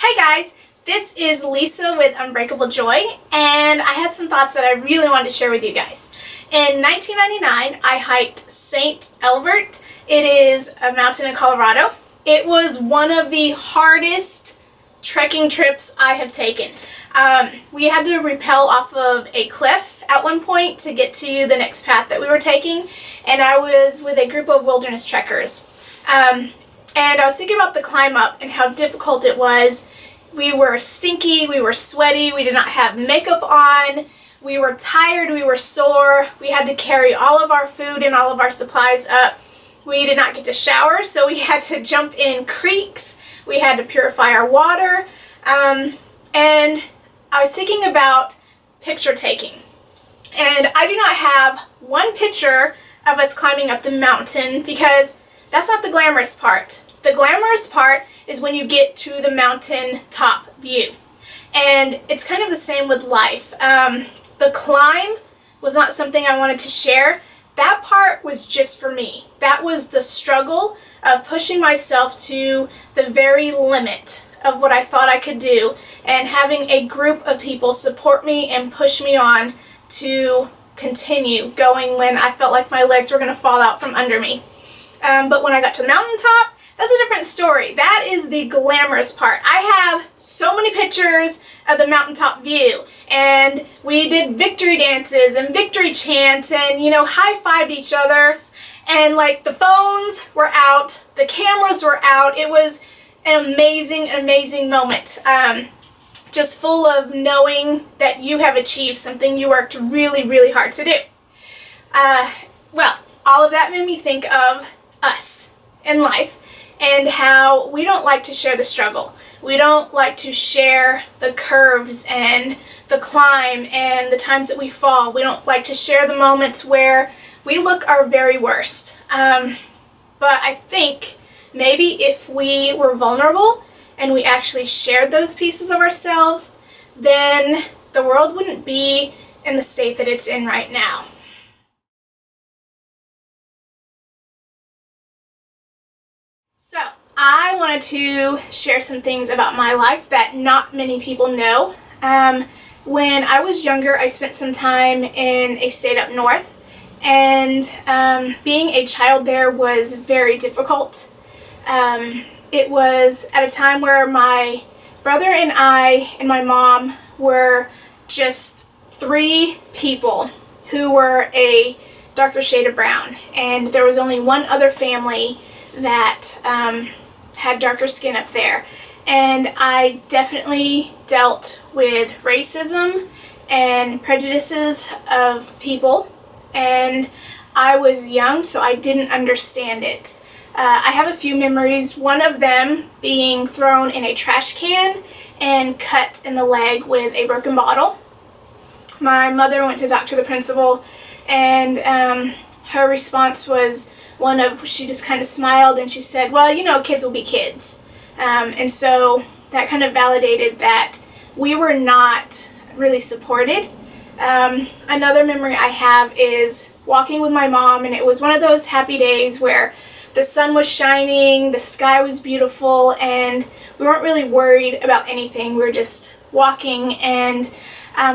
Hey guys, this is Lisa with Unbreakable Joy, and I had some thoughts that I really wanted to share with you guys. In 1999, I hiked St. Elbert. It is a mountain in Colorado. It was one of the hardest trekking trips I have taken. We had to rappel off of a cliff at one point to get to the next path that we were taking, and I was with a group of wilderness trekkers. And I was thinking about the climb up and how difficult it was. We were stinky, we were sweaty, we did not have makeup on, we were tired, we were sore, we had to carry all of our food and all of our supplies up. We did not get to shower, so we had to jump in creeks, we had to purify our water, and I was thinking about picture taking. And I do not have one picture of us climbing up the mountain because that's not the glamorous part. The glamorous part is when you get to the mountain top view. And it's kind of the same with life. The climb was not something I wanted to share. That part was just for me. That was the struggle of pushing myself to the very limit of what I thought I could do and having a group of people support me and push me on to continue going when I felt like my legs were going to fall out from under me. But when I got to the mountaintop, that's a different story. That is the glamorous part. I have so many pictures of the mountaintop view, and we did victory dances and victory chants and, high-fived each other, and the phones were out, the cameras were out. It was an amazing moment. Just full of knowing that you have achieved something you worked really hard to do. Well, all of that made me think of us in life and how we don't like to share the struggle. We don't like to share the curves and the climb and the times that we fall. We don't like to share the moments where we look our very worst. But I think maybe if we were vulnerable and we actually shared those pieces of ourselves, then the world wouldn't be in the state that it's in right now. So, I wanted to share some things about my life that not many people know. When I was younger, I spent some time in a state up north, and being a child there was very difficult. It was at a time where my brother and I and my mom were just three people who were a darker shade of brown, and there was only one other family that had darker skin up there. And I definitely dealt with racism and prejudices of people, and I was young, so I didn't understand it. I have a few memories, one of them being thrown in a trash can and cut in the leg with a broken bottle. My mother went to talk to the principal, and her response was she just kind of smiled and she said, well, kids will be kids. And so that kind of validated that we were not really supported. Another memory I have is walking with my mom, and it was one of those happy days where the sun was shining, the sky was beautiful, and we weren't really worried about anything. We were just walking, and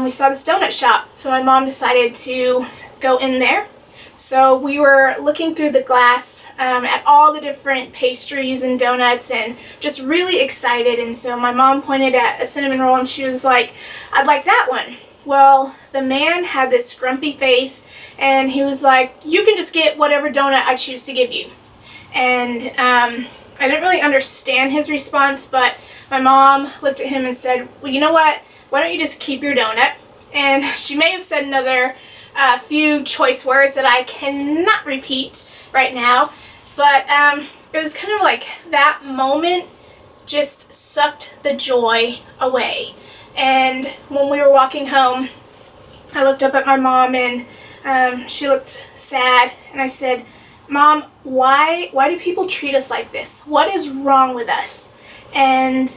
we saw this donut shop. So my mom decided to go in there. So we were looking through the glass at all the different pastries and donuts and just really excited. And so my mom pointed at a cinnamon roll and she was like, I'd like that one. Well, the man had this grumpy face and he was like, you can just get whatever donut I choose to give you. And I didn't really understand his response, but my mom looked at him and said, well, you know what? Why don't you just keep your donut? And she may have said another few choice words that I cannot repeat right now, but it was kind of like that moment just sucked the joy away. And when we were walking home, I looked up at my mom and she looked sad, and I said, Mom, why do people treat us like this? What is wrong with us? And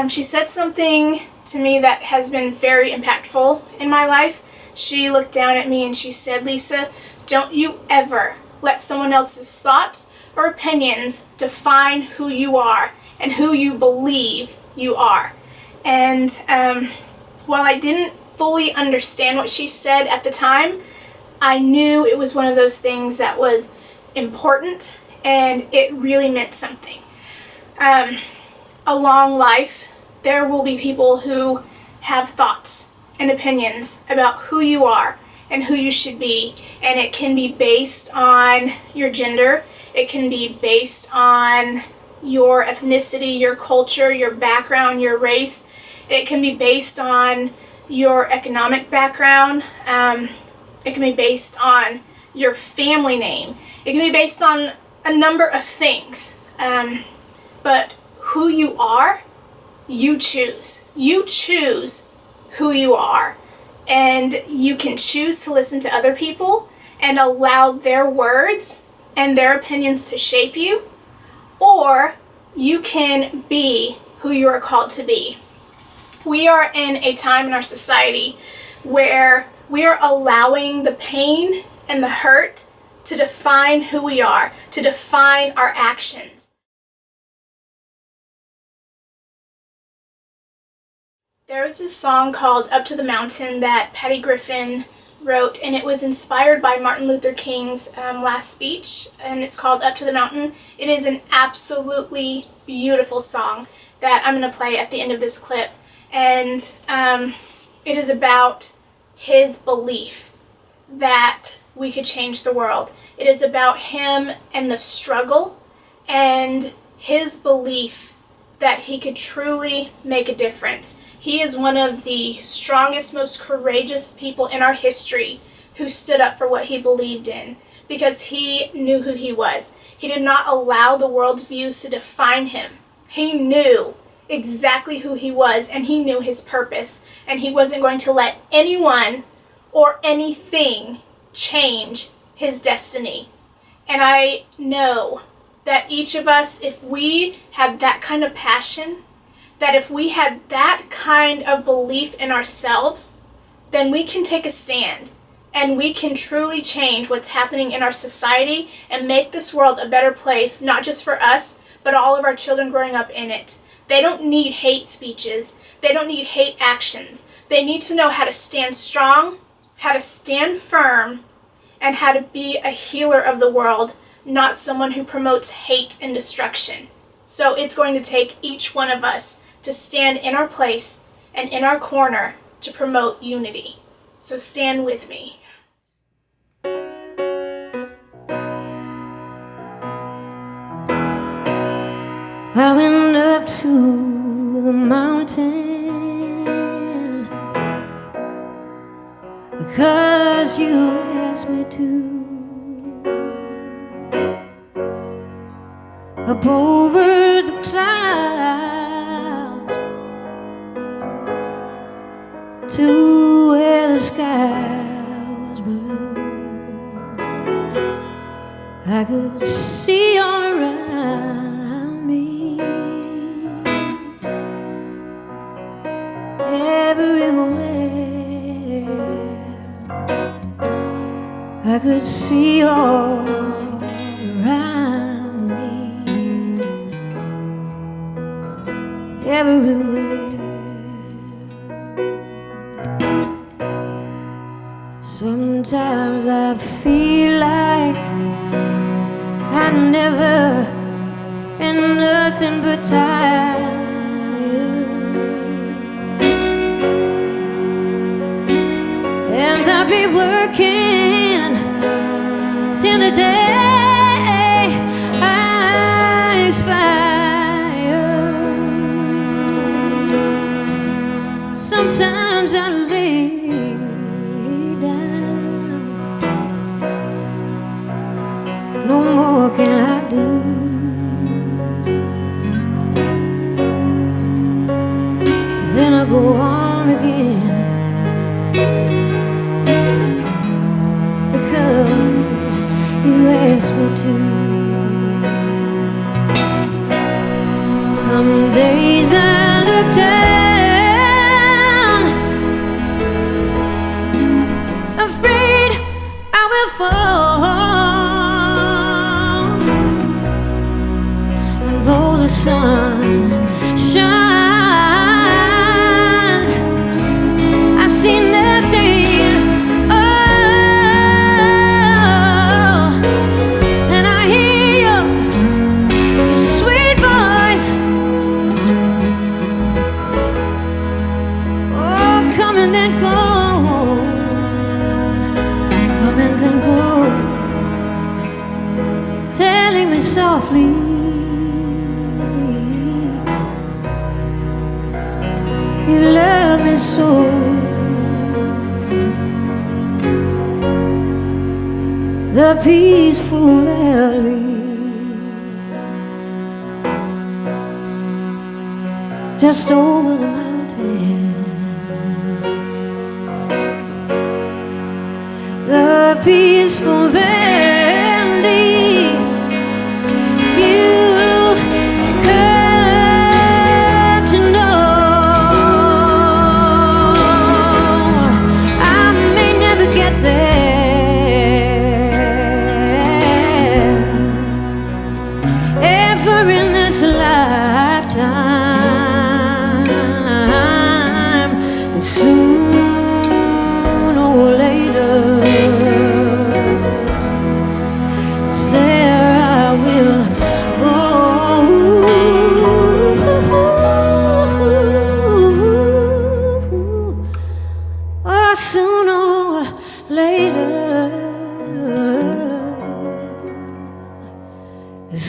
she said something to me that has been very impactful in my life. She looked down at me and she said, Lisa, don't you ever let someone else's thoughts or opinions define who you are and who you believe you are. And while I didn't fully understand what she said at the time, I knew it was one of those things that was important and it really meant something. Along life, there will be people who have thoughts and opinions about who you are and who you should be, and it can be based on your gender, it can be based on your ethnicity, your culture, your background, your race, it can be based on your economic background, it can be based on your family name, it can be based on a number of things, but who you are, you choose. You choose who you are, and you can choose to listen to other people and allow their words and their opinions to shape you, or you can be who you are called to be. We are in a time in our society where we are allowing the pain and the hurt to define who we are, to define our actions. There was this song called Up to the Mountain that Patty Griffin wrote, and it was inspired by Martin Luther King's last speech, and it's called Up to the Mountain. It is an absolutely beautiful song that I'm going to play at the end of this clip, and it is about his belief that we could change the world. It is about him and the struggle and his belief that he could truly make a difference. He is one of the strongest, most courageous people in our history who stood up for what he believed in because he knew who he was. He did not allow the world's views to define him. He knew exactly who he was, and he knew his purpose, and he wasn't going to let anyone or anything change his destiny. And I know that each of us, if we had that kind of passion, that if we had that kind of belief in ourselves, then we can take a stand and we can truly change what's happening in our society and make this world a better place, not just for us, but all of our children growing up in it. They don't need hate speeches. They don't need hate actions. They need to know how to stand strong, how to stand firm, and how to be a healer of the world, not someone who promotes hate and destruction. So it's going to take each one of us to stand in our place and in our corner to promote unity. So stand with me. I went up to the mountain because you asked me to. Up over the clouds to where the sky was blue. I could see all around me, everywhere. I could see all around me, everywhere. Sometimes I feel like I never been nothing but tired, and I'll be working till the day I expire. Sometimes I lay down, no more can I do. Then I go on again, because you asked me to. Some days I look down, afraid I will fall, and though the sun shines, telling me softly, you love me so. The peaceful valley, just over the mountain. The peaceful valley, few come to know. I may never get there ever in this lifetime, but soon or later there I will go. Or sooner or later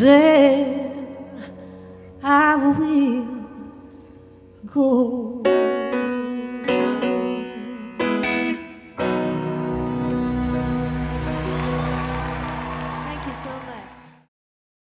there I will go.